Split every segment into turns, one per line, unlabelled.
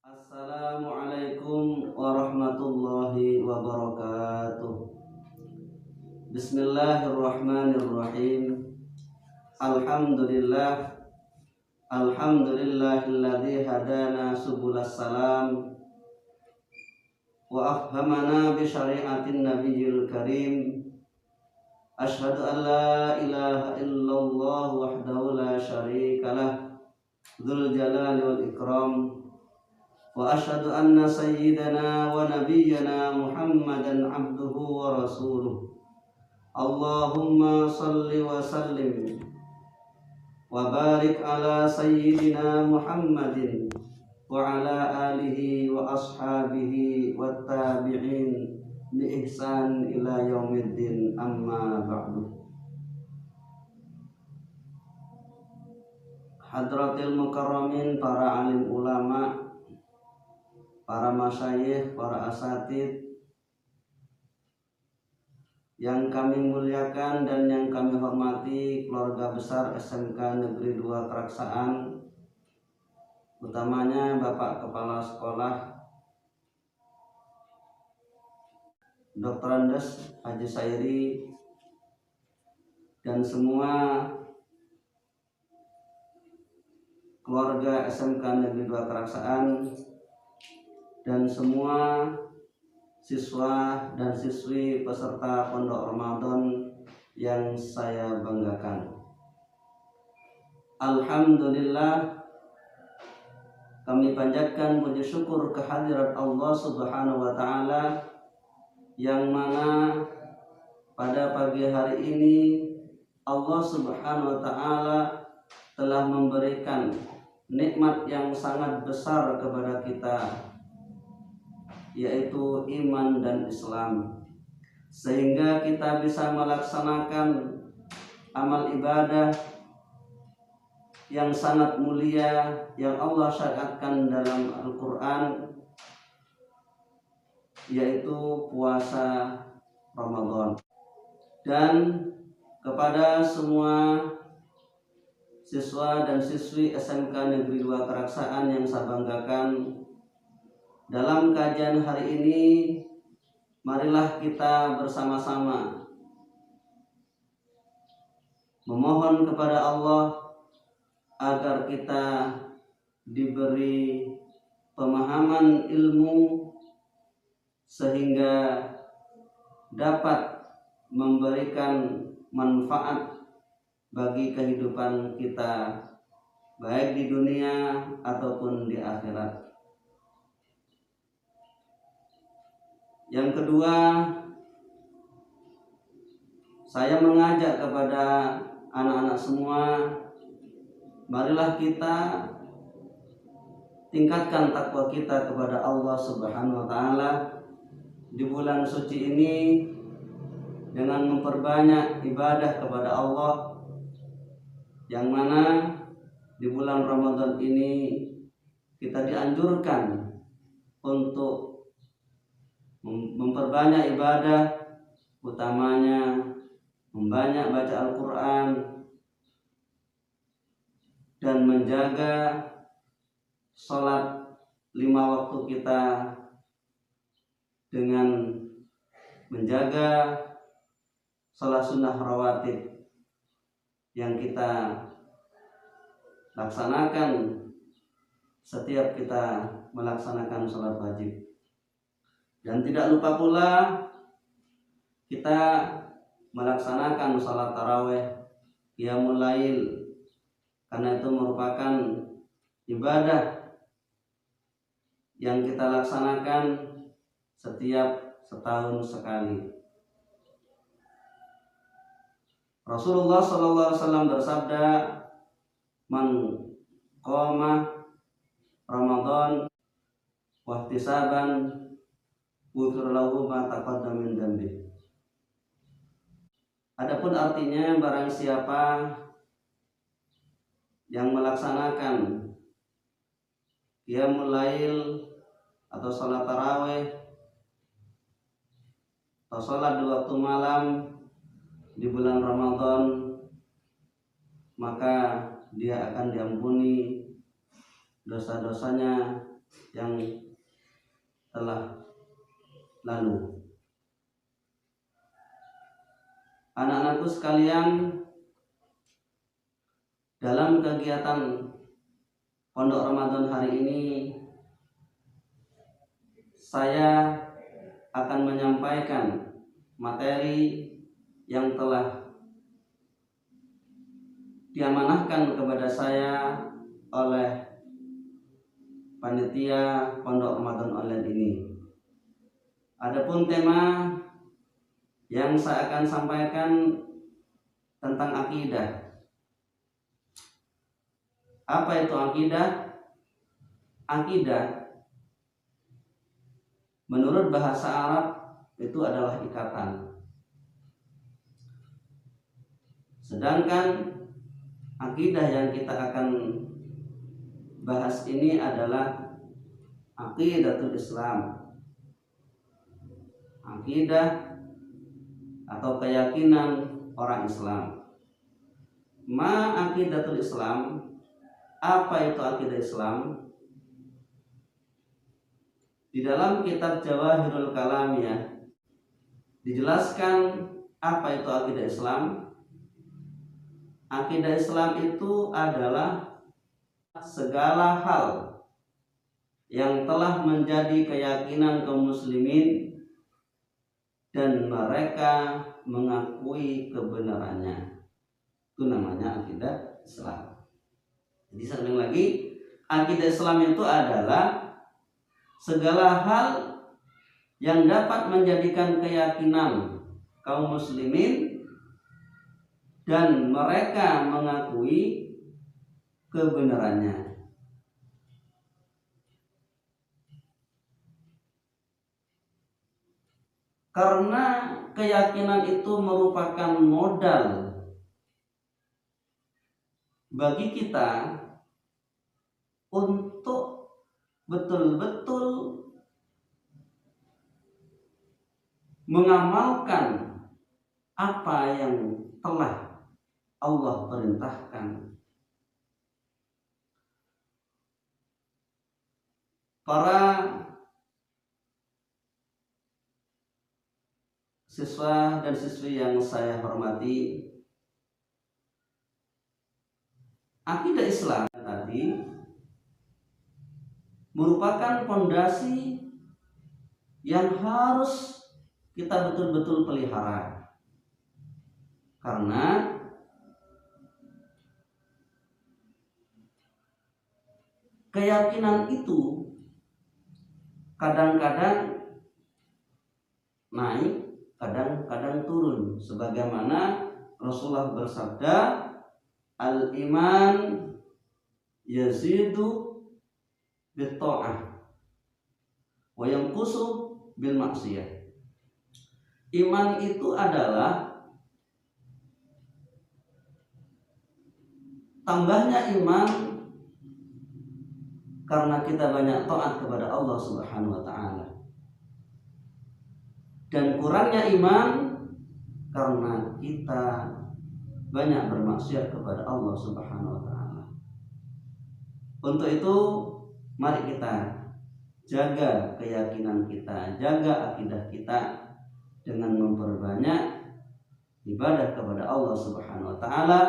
Assalamualaikum warahmatullahi wabarakatuh. Bismillahirrahmanirrahim. Alhamdulillahilladzi hadana subulas salam wa afhamana bi syari'atin nabiyil karim. Asyhadu an la ilaha illallah wahdahu la syarikalah dzul jalali wal ikram. Wa asyhadu anna sayyidana wa nabiyyana Muhammadan abduhu wa rasuluh. Allahumma salli wa sallim wa barik ala sayyidina Muhammadin wa ala alihi wa ashabihi wa tabi'in bi ihsan ila yaumiddin, amma ba'du. Hadratil mukarramin, para alim ulama, para masyayikh, para asatid yang kami muliakan dan yang kami hormati, keluarga besar SMK Negeri 2 Keraksaan, utamanya Bapak Kepala Sekolah Dr. Andes Haji Sairi dan semua keluarga SMK Negeri 2 Keraksaan dan semua siswa dan siswi peserta Pondok Ramadan yang saya banggakan. Alhamdulillah, kami panjatkan puji syukur kehadirat Allah Subhanahu wa taala yang mana pada pagi hari ini Allah Subhanahu wa taala telah memberikan nikmat yang sangat besar kepada kita, yaitu iman dan Islam, sehingga kita bisa melaksanakan amal ibadah yang sangat mulia yang Allah syariatkan dalam Al-Quran, yaitu puasa Ramadan. Dan kepada semua siswa dan siswi SMK Negeri 2 Keraksaan yang saya banggakan, dalam kajian hari ini, marilah kita bersama-sama memohon kepada Allah agar kita diberi pemahaman ilmu sehingga dapat memberikan manfaat bagi kehidupan kita, baik di dunia ataupun di akhirat. Yang kedua, saya mengajak kepada anak-anak semua, marilah kita tingkatkan takwa kita kepada Allah Subhanahu wa taala di bulan suci ini dengan memperbanyak ibadah kepada Allah, yang mana di bulan Ramadan ini kita dianjurkan untuk memperbanyak ibadah, utamanya membanyak baca Al-Quran dan menjaga sholat 5 waktu kita dengan menjaga sholat sunnah rawatib yang kita laksanakan setiap kita melaksanakan sholat wajib. Dan tidak lupa pula kita melaksanakan salat tarawih, qiyamul lail, karena itu merupakan ibadah yang kita laksanakan setiap setahun sekali. Rasulullah SAW bersabda, "Man qama Ramadan wahtisaban ghufira lahu ma taqaddama min dzambi." Adapun artinya, barang siapa yang melaksanakan qiyamul lail atau salat tarawih atau salat di waktu malam di bulan Ramadan, maka dia akan diampuni dosa-dosanya yang telah lalu. Anak-anakku sekalian, dalam kegiatan Pondok Ramadan hari ini saya akan menyampaikan materi yang telah diamanahkan kepada saya oleh panitia Pondok Ramadan online ini. Adapun tema yang saya akan sampaikan tentang akidah. Apa itu akidah? Akidah menurut bahasa Arab itu adalah ikatan. Sedangkan akidah yang kita akan bahas ini adalah aqidatul Islam. Akidah atau keyakinan orang Islam. Ma aqidatul Islam? Apa itu akidah Islam? Di dalam kitab Jawahirul Kalam dijelaskan apa itu akidah Islam. Akidah Islam itu adalah segala hal yang telah menjadi keyakinan kaum muslimin dan mereka mengakui kebenarannya. Itu namanya akidah Islam. Jadi sekali lagi, akidah Islam itu adalah segala hal yang dapat menjadikan keyakinan kaum muslimin dan mereka mengakui kebenarannya. Karena keyakinan itu merupakan modal bagi kita untuk betul-betul mengamalkan apa yang telah Allah perintahkan. Para siswa dan siswi yang saya hormati, akidah Islam tadi merupakan fondasi yang harus kita betul-betul pelihara. Karena keyakinan itu kadang-kadang naik, kadang-kadang turun. Sebagaimana Rasulullah bersabda, al-iman yazidu bit-ta'ah wa yanqusu bil maksiyah. Iman itu adalah tambahnya iman karena kita banyak taat kepada Allah Subhanahu wa taala. Dan kurangnya iman karena kita banyak bermaksiat kepada Allah Subhanahu wa taala. Untuk itu mari kita jaga keyakinan kita, jaga akidah kita dengan memperbanyak ibadah kepada Allah Subhanahu wa taala,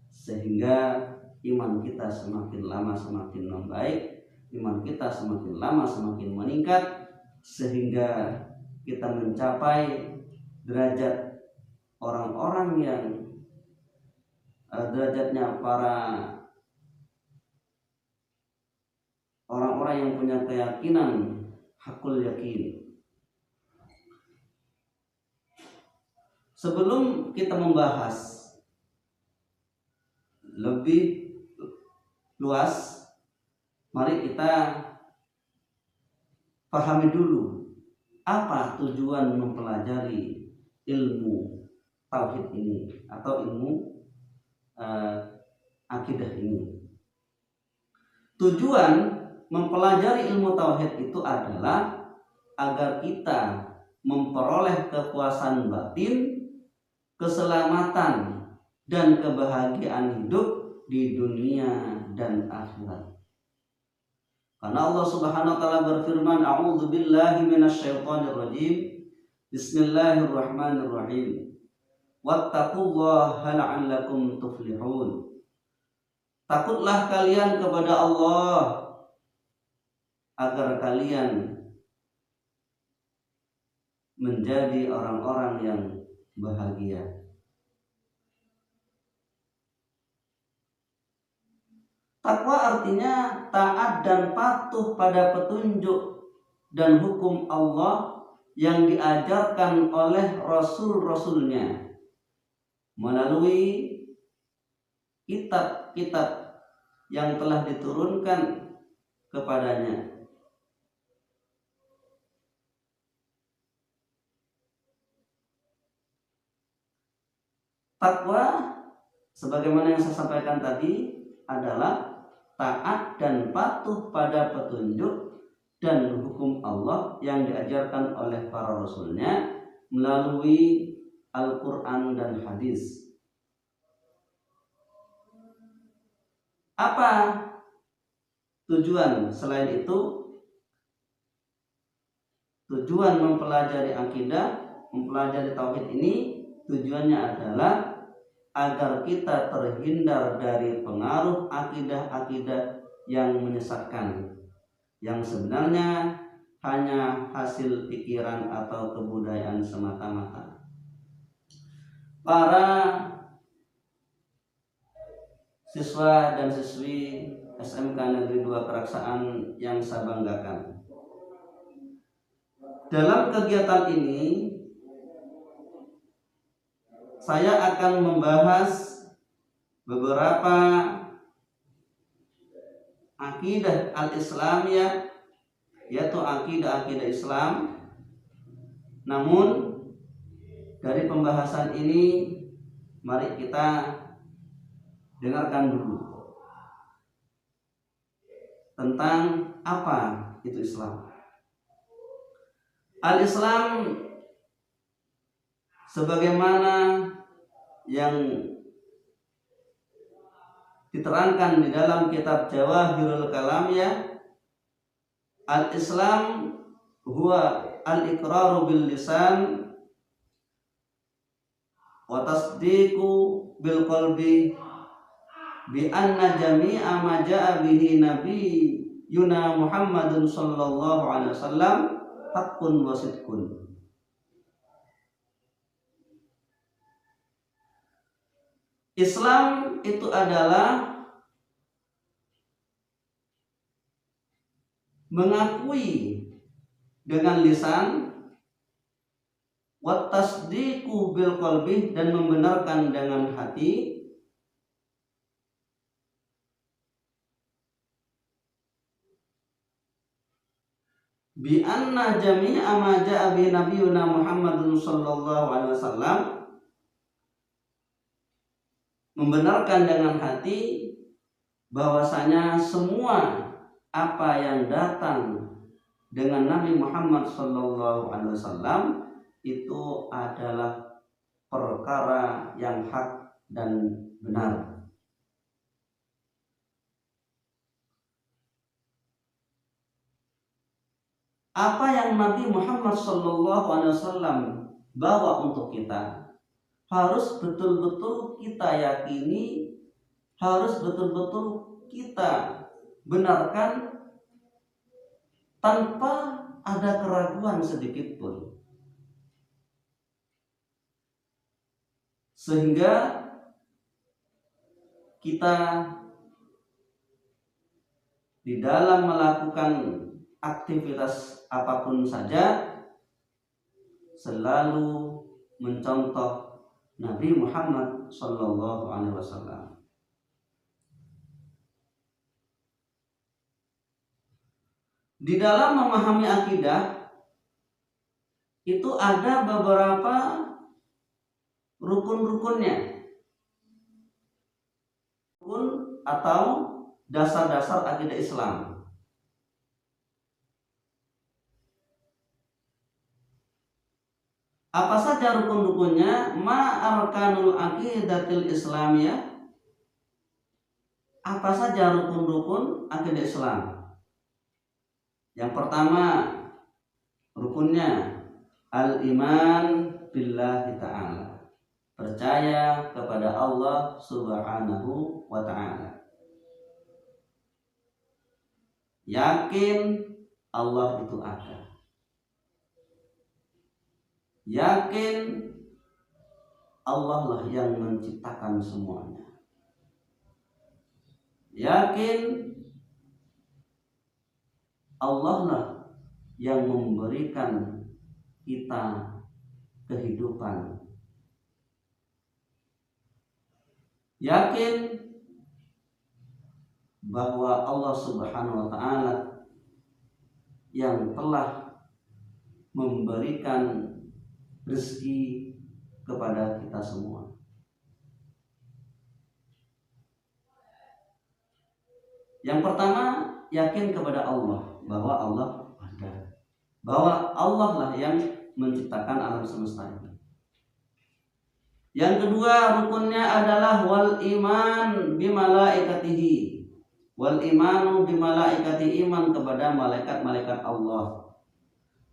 sehingga iman kita semakin lama semakin membaik, iman kita semakin lama semakin meningkat, sehingga kita mencapai derajat orang-orang yang derajatnya para orang-orang yang punya keyakinan hakul yakin. Sebelum kita membahas lebih luas, mari kita pahami dulu apa tujuan mempelajari ilmu tauhid ini atau ilmu akidah ini. Tujuan mempelajari ilmu tauhid itu adalah agar kita memperoleh kepuasan batin, keselamatan dan kebahagiaan hidup di dunia dan akhirat. Karena Allah Subhanahu wa taala berfirman, "A'udzu billahi minasyaitonir rajim. Bismillahirrahmanirrahim. Wattaqullaha la'allakum tuflihun." Takutlah kalian kepada Allah agar kalian menjadi orang-orang yang bahagia. Takwa artinya taat dan patuh pada petunjuk dan hukum Allah yang diajarkan oleh Rasul-Rasulnya melalui kitab-kitab yang telah diturunkan kepadanya. Takwa sebagaimana yang saya sampaikan tadi adalah taat dan patuh pada petunjuk dan hukum Allah yang diajarkan oleh para rasulnya melalui Al-Quran dan hadis. Apa tujuan selain itu? Tujuan mempelajari akidah, mempelajari tauhid ini tujuannya adalah agar kita terhindar dari pengaruh akidah-akidah yang menyesatkan, yang sebenarnya hanya hasil pikiran atau kebudayaan semata-mata. Para siswa dan siswi SMK Negeri 2 Keraksaan yang saya banggakan, dalam kegiatan ini saya akan membahas beberapa akidah al-Islamiyah, yaitu akidah-akidah Islam. Namun dari pembahasan ini mari kita dengarkan dulu tentang apa itu Islam. Al-Islam sebagaimana yang diterangkan di dalam kitab Jawahirul Kalam, ya, al-Islam huwa al-iqraru bil lisan wa tasdiqu bil qalbi bi anna jami'a ma ja'a bihi nabiyyuna Muhammadun sallallahu alaihi wasallam haqqun wa sidqun. Islam itu adalah mengakui dengan lisan, wa tasdiqu bil qalbi, dan membenarkan dengan hati, bi anna jami'a ma ja'a bi nabiyyuna Muhammadun sallallahu alaihi wasallam, membenarkan dengan hati bahwasanya semua apa yang datang dengan Nabi Muhammad sallallahu alaihi wasallam itu adalah perkara yang hak dan benar. Apa yang Nabi Muhammad sallallahu alaihi wasallam bawa untuk kita harus betul-betul kita yakini, harus betul-betul kita benarkan tanpa ada keraguan sedikit pun. Sehingga kita di dalam melakukan aktivitas apapun saja selalu mencontoh Nabi Muhammad sallallahu alaihi wasallam. Di dalam memahami akidah itu ada beberapa rukun-rukunnya, rukun atau dasar-dasar akidah Islam. Apa saja rukun-rukunnya? Ma'arkanul aqidatil islamiyah. Apa saja rukun-rukun akidah Islam? Yang pertama rukunnya al-iman billahi ta'ala, percaya kepada Allah subhanahu wa ta'ala, yakin Allah itu ada, yakin Allah lah yang menciptakan semuanya, yakin Allah lah yang memberikan kita kehidupan, yakin bahwa Allah subhanahu wa ta'ala yang telah memberikan rezeki kepada kita semua. Yang pertama, yakin kepada Allah, bahwa Allah ada, bahwa Allah lah yang menciptakan alam semesta ini. Yang kedua rukunnya adalah wal iman bimalaikatihi, wal imanu bimalaikati, iman kepada malaikat-malaikat Allah,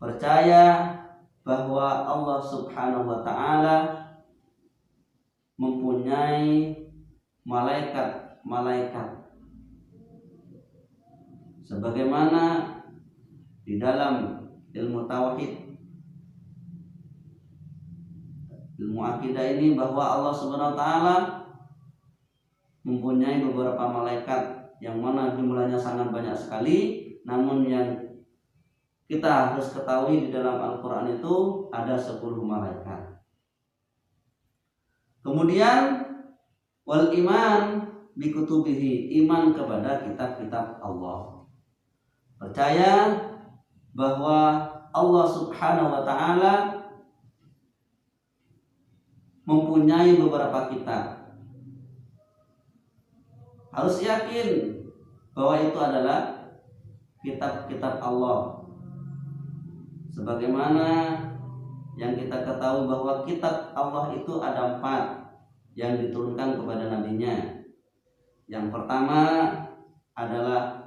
percaya bahwa Allah subhanahu wa ta'ala mempunyai malaikat-malaikat sebagaimana di dalam ilmu tauhid, ilmu akidah ini, bahwa Allah subhanahu wa ta'ala mempunyai beberapa malaikat yang mana jumlahnya sangat banyak sekali, namun yang kita harus ketahui di dalam Al-Quran itu ada 10 malaikat. Kemudian wal iman bikutubihi, iman kepada kitab-kitab Allah, percaya bahwa Allah subhanahu wa ta'ala mempunyai beberapa kitab, harus yakin bahwa itu adalah kitab-kitab Allah, sebagaimana yang kita ketahui bahwa kitab Allah itu ada 4 yang diturunkan kepada nabinya. Yang pertama adalah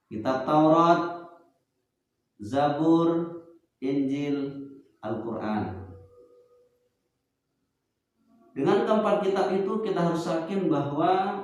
kitab Taurat, Zabur, Injil, Al-Quran. Dengan keempat kitab itu kita harus yakin bahwa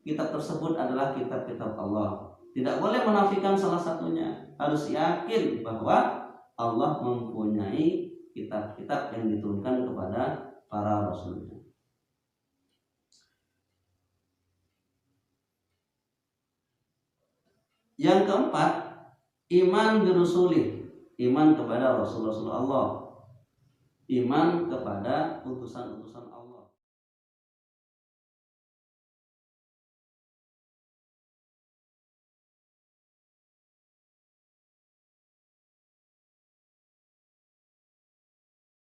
kitab tersebut adalah kitab-kitab Allah. Tidak boleh menafikan salah satunya. Harus yakin bahwa Allah mempunyai kitab-kitab yang diturunkan kepada para rasulnya. Yang keempat, iman birusulih, iman kepada Rasul-Rasul Allah, iman kepada utusan-utusan Allah.